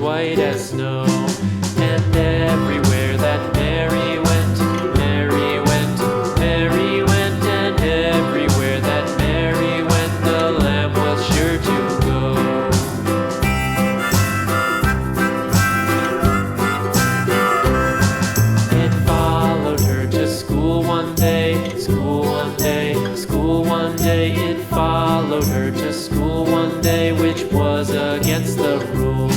white as snow. And everywhere that Mary went, Mary went, Mary went, and everywhere that Mary went, the lamb was sure to go. It followed her to school one day, school one day, school one day. It followed her to school one day, which was against the rules.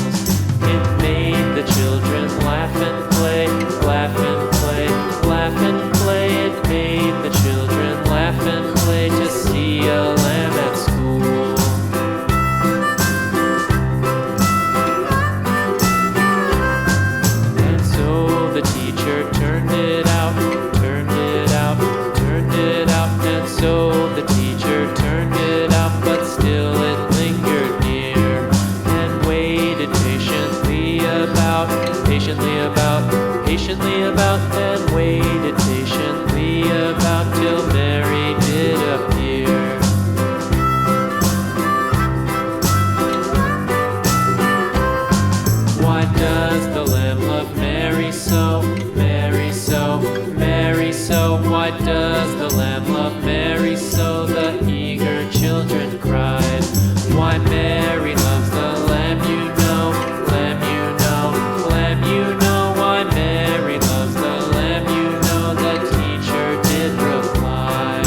It made the children laugh and play, laugh and play, laugh and play. It made the children laugh and play to see a lamb at school. And so the teacher turned it out, turned it out, turned it out. And so the teacher turned it out, but still it lingered near and waited patiently about, and waited patiently about till Mary did appear. Why does the lamb love Mary so, Mary so, Mary so? Why does the lamb love Mary so? The eager children cried. Why Mary loves the lamb, you know, lamb, you know, lamb, you know. Why Mary loves the lamb, you know, the teacher did reply.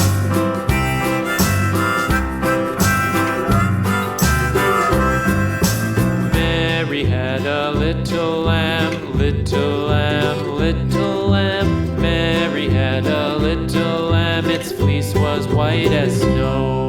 Mary had a little lamb, little lamb, little lamb. Mary had a little lamb, its fleece was white as snow.